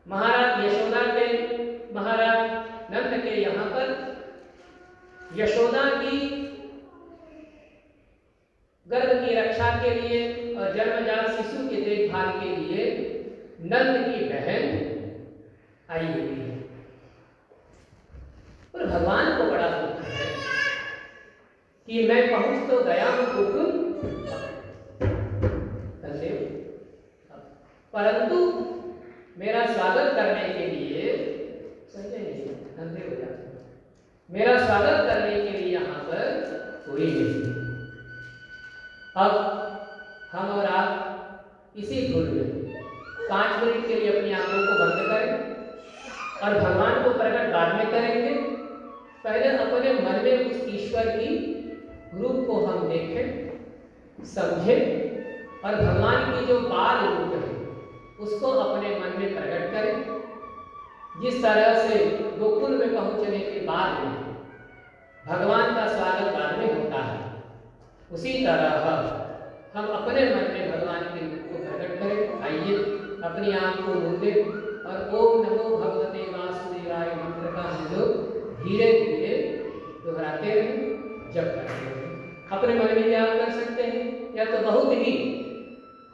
महाराज यशोदा के महाराज नंद के यहाँ पर यशोदा की गर्भ की रक्षा के लिए और जन्मजात शिशु की देखभाल के लिए नंद की बहन आई हुई है। और भगवान को बड़ा दुख है कि मैं पहुंच तो गया हूं गोकुल, परंतु मेरा स्वागत करने के लिए धंधे हो जाते, मेरा स्वागत करने के लिए यहाँ पर कोई नहीं। अब हम और आप इसी धुन में 5 मिनट के लिए अपनी आंखों को बंद करें और भगवान को प्रकट बाद में करेंगे। पहले अपने मन में उस ईश्वर की रूप को हम देखें, समझें और भगवान की जो बाल रूप है उसको अपने मन में प्रकट करें। जिस तरह से गोकुल में पहुंचने के बाद में भगवान का स्वागत बाद में होता है, उसी तरह हम अपने मन में भगवान के रूप को प्रकट करें। आइए अपनी आंख को मूंदे और ओम नमो भगवते वासुदेवाय मंत्र का हम लोग धीरे धीरे दोहराते रहें, जप करते रहें। अपने मन में ध्यान कर सकते हैं या तो बहुत ही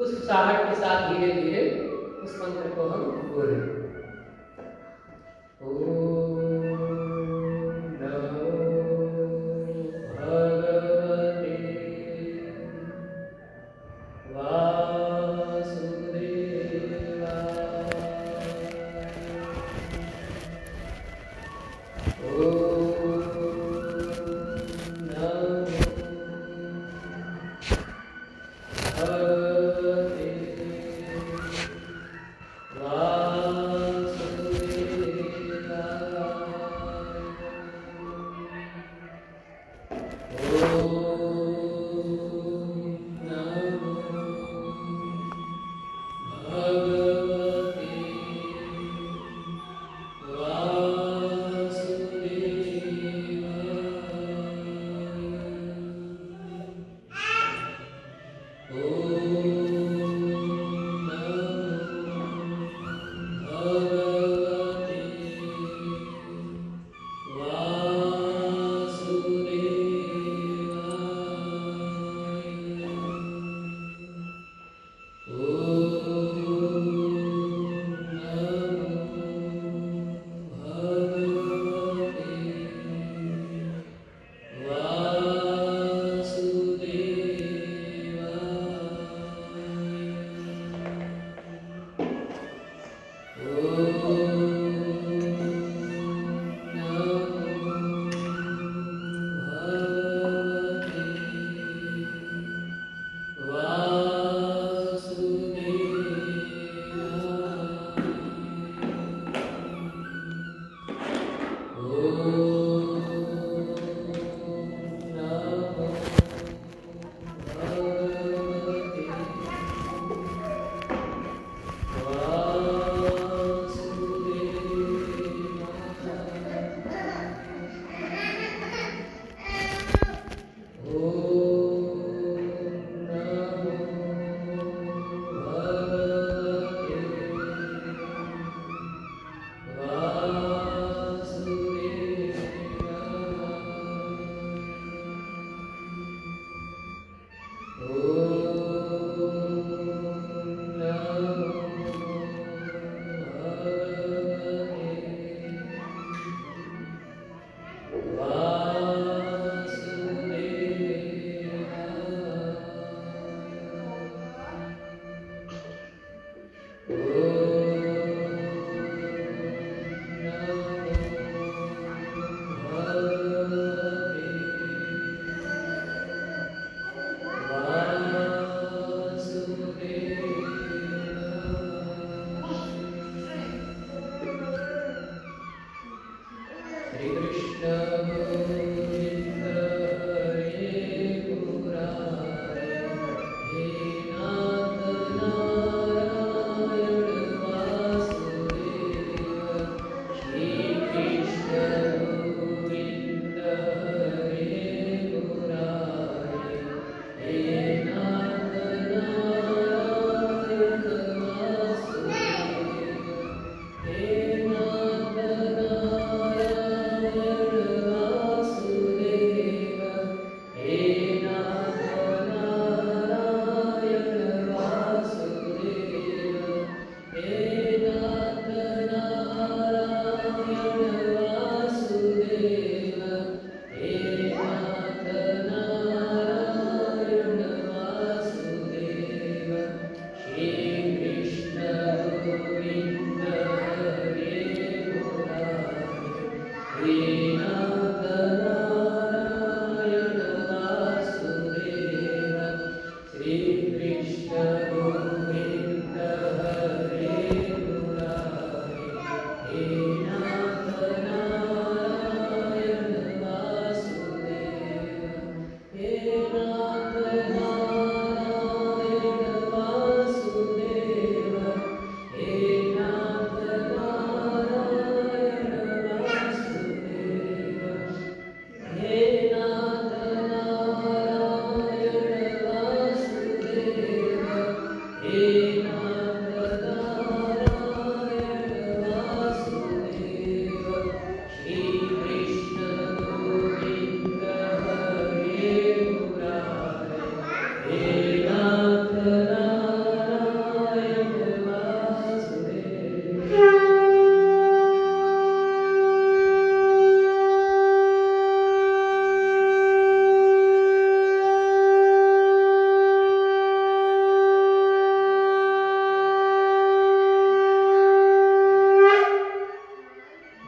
उत्साहट के साथ धीरे धीरे उस मंत्र को हम बोलें। ओम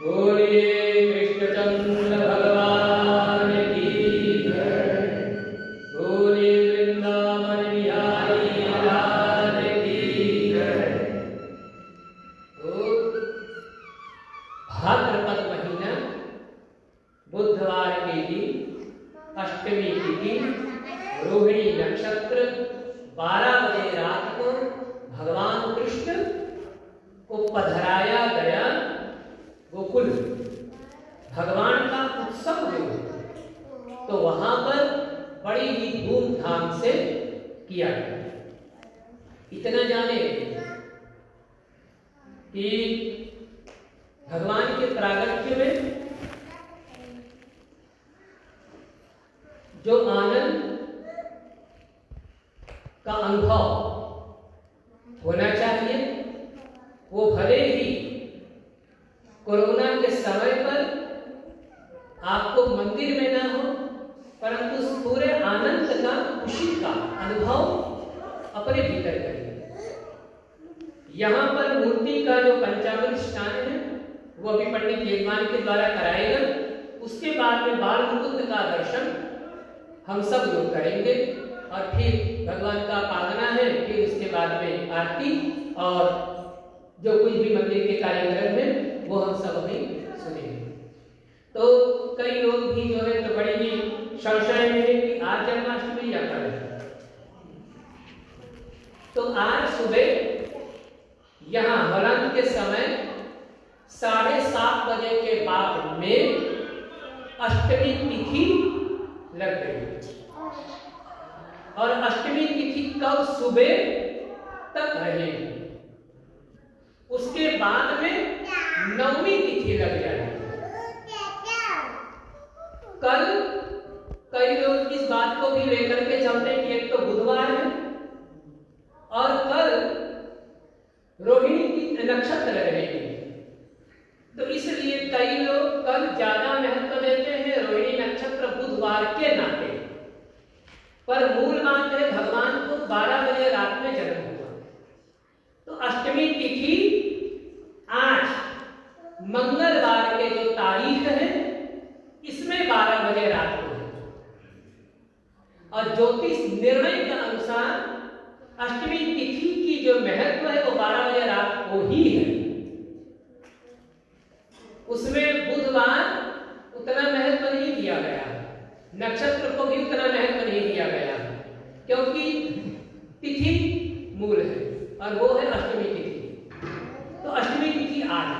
बोलिए कृष्णचंद्र भगवान की जय। बोलिए वृंदावन बिहारी लाल की जय। तो भाद्रपद महीना बुधवार के दिन अष्टमी तिथि रोहिणी नक्षत्र 12 बजे रात को भगवान कृष्ण को पधराया गया गोकुल। भगवान का उत्सव जो तो वहां पर बड़ी ही धूमधाम से किया गया। इतना जाने कि भगवान के प्रागट्य में जो आनंद का अनुभव होना चाहिए वो भले ही कोरोना के समय पर आपको मंदिर में ना हो, परंतु उस पूरे आनंद का, खुशी का अनुभव अपने भीतर करिए। यहाँ पर मूर्ति का जो पंचामृत स्नान है वो अभी पंडित यजमान के द्वारा कराएगा। उसके बाद में बाल मुकुंद का दर्शन हम सब लोग करेंगे और फिर भगवान का पावना है। फिर उसके बाद में आरती और जो कुछ भी मंदिर के कार्यक्रम है वो हम सब अभी सुनेंगे। तो कई लोग भी जो है तो बड़ी ही संशय में है कि आज जन्माष्टमी या कल है। तो आज सुबह यहाँ हरण के समय 7:30 बजे के बाद में अष्टमी तिथि लग गई और अष्टमी तिथि कल सुबह तक रहेगी। उसके बाद में नवमी तिथि लग जाएगी। कल कई लोग इस बात को भी लेकर के चलते हैं कि एक तो बुधवार है और कल रोहिणी की नक्षत्र रहेगी, तो इसलिए कई लोग कल ज्यादा महत्व देते हैं रोहिणी नक्षत्र बुधवार के नाते। पर मूल बात है भगवान को 12 बजे रात में जन्म हुआ। तो अष्टमी तिथि आज मंगलवार के जो तारीख है इसमें 12 बजे रात को है और ज्योतिष निर्णय के अनुसार अष्टमी तिथि की जो महत्व है वो 12 बजे रात को ही है। उसमें बुधवार उतना महत्व नहीं दिया गया, नक्षत्र को भी उतना महत्व नहीं दिया गया, क्योंकि तिथि मूल है और वो है अष्टमी तिथि। तो अष्टमी तिथि आज।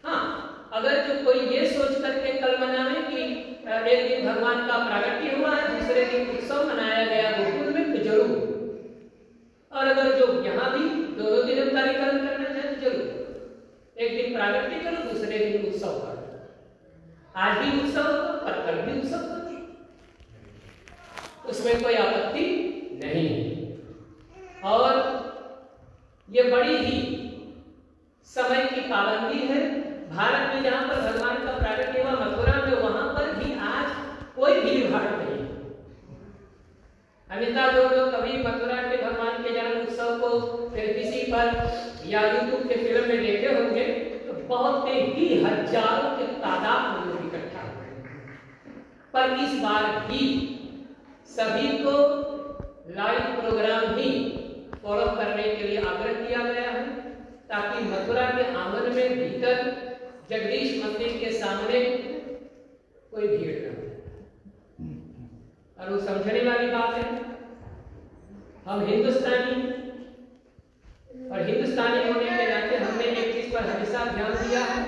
हाँ, अगर जो कोई ये सोच करके कल मनावे कि एक दिन भगवान का प्रागट्य हुआ है, दूसरे दिन उत्सव मनाया गया गोकुल में, तो जरूर। और अगर जो यहाँ भी दोनों दिन कार्यक्रम करना चाहे तो जरूर, एक दिन प्रागट्य करो, दूसरे दिन उत्सव करो। आज भी उत्सव करो और कल भी उत्सव करो, उसमें कोई आपत्ति नहीं है। और ये बड़ी ही समय की पाबंदी है। भारत में जहां पर भगवान का प्रागट्य हुआ मथुरा में, वहां पर भी आज कोई भीड़ भाड़ नहीं। अन्यथा जो लोग कभी मथुरा के भगवान के जन्म उत्सव को फिर किसी पर या यूट्यूब के फिल्म में देखे होंगे तो बहुत ही हजारों के तादाद में लोग इकट्ठा हुए। पर इस बार भी सभी को लाइव प्रोग्राम ही फॉलो करने के लिए आग्रह किया गया है, ताकि मथुरा के आंगन में भीतर जगदीश मंदिर के सामने कोई भीड़ न हो। और वो समझने वाली बात है, हम हिंदुस्तानी और हिंदुस्तानी होने के नाते हमने एक चीज पर हमेशा ध्यान दिया है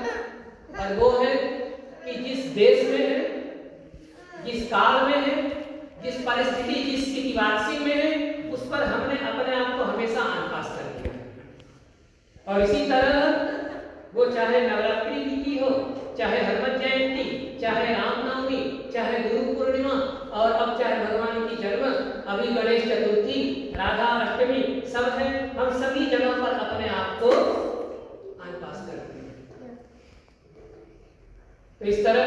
और वो है कि जिस देश में है, जिस काल में है, जिस परिस्थिति, जिस स्थितिवासी में है, उस पर हमने अपने आप को हमेशा आनपास कर दिया। और इसी तरह वो चाहे नवरात्रि तिथि हो, चाहे हनुमान जयंती, चाहे रामनवमी, चाहे गुरु पूर्णिमा और अब चाहे भगवान की जन्म, अभी गणेश चतुर्थी, राधा अष्टमी सब है, हम सभी जगह पर अपने आप को आनपास करते हैं। तो इस तरह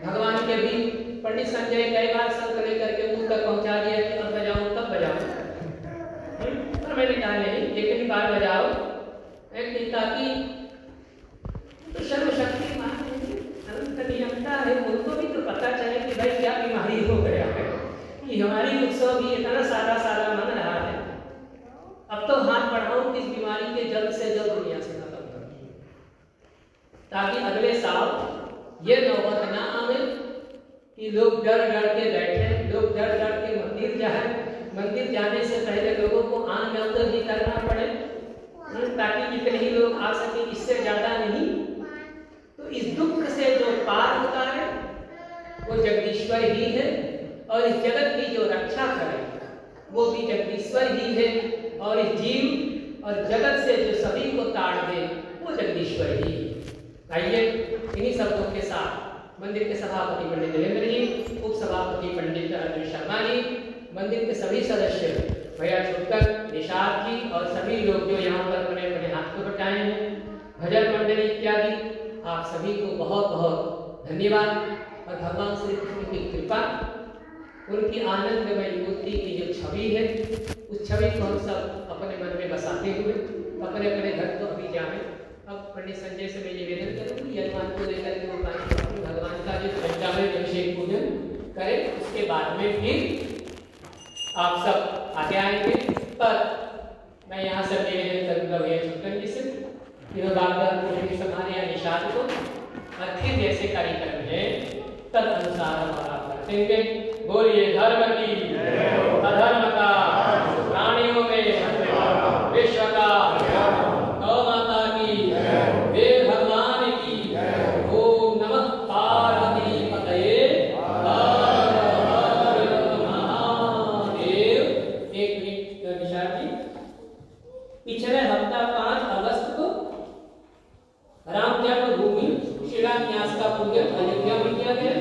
भगवान के भी पंडित संजय कई बार शंख लेकर के मुंह तक पहुंचा दिया कि अब बजाओ तब बजाओ, पर मैंने कहा नहीं, एक ही बार बजाओ, ताकि तो सर्वशक्ति भी इतना सारा सारा मन रहा है, अब तो हाथ बढ़ाऊं कि इस बीमारी के जल्द से जल्द दुनिया से खत्म कर दूं, ताकि अगले साल ये नौबत ना आवे कि लोग डर डर के बैठे, लोग डर डर के मंदिर जाए, मंदिर जाने से पहले लोगों को आन जान ही करना पड़े, ताकि इतने ही लोग आ सके, इससे ज्यादा नहीं। तो इस दुख से जो पार होता है वो जगदीश्वर ही है, और इस जगत की जो रक्षा करे वो भी जगदीश्वर ही है, और इस जीव और जगत से जो सभी को ताड़ दे वो जगदीश्वर ही है। आइए इन्हीं शब्दों के साथ मंदिर के सभापति पंडित देवेंद्र जी, उप सभापति पंडित अर्जुन शर्मा जी, मंदिर के सभी सदस्य भैया छोटकर, निषाद जी और सभी लोग जो यहाँ पर अपने अपने हाथ को बटाए हैं, भजन मंडली इत्यादि, आप सभी को बहुत बहुत धन्यवाद। और भगवान श्री कृष्ण की कृपा, उनकी आनंदमय मूर्ति की जो छवि है, उस छवि को हम सब अपने मन में बसाते हुए अपने अपने घर को अभी जाएं। अब पंडित संजय से मैं निवेदन करूँगी, यजमान को लेकर के वो भगवान का जो पंचामृत अभिषेक पूजन करें, उसके बाद में फिर आप सब आगे आएंगे। पर मैं यहाँ से निवेदन करूँगा भैया छुटन जी से, हमारे यहाँ निषाद को और फिर जैसे कार्यक्रम है तद अनुसार हमारा करते। बोलिए धर्म की, अधर्म का, प्राणियों में विश्व का, गौ माता की, देव भगवान की, ओम नमः पार्वती पतये महादेव। एक मिनट निषाद जी, पिछले हफ्ता 5 अगस्त को राम जन्मभूमि शिलान्यास का पूजन अयोध्या में किया गया।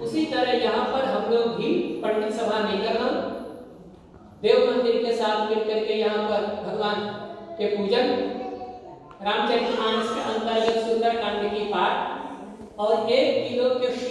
उसी तरह यहाँ पर हम लोग भी पंडित सभा नहीं कर रहा, देव मंदिर के साथ मिलकर के यहाँ पर भगवान के पूजन, रामचरितमानस के अंतर्गत सुंदरकांड की पाठ और 1 किलो के शिला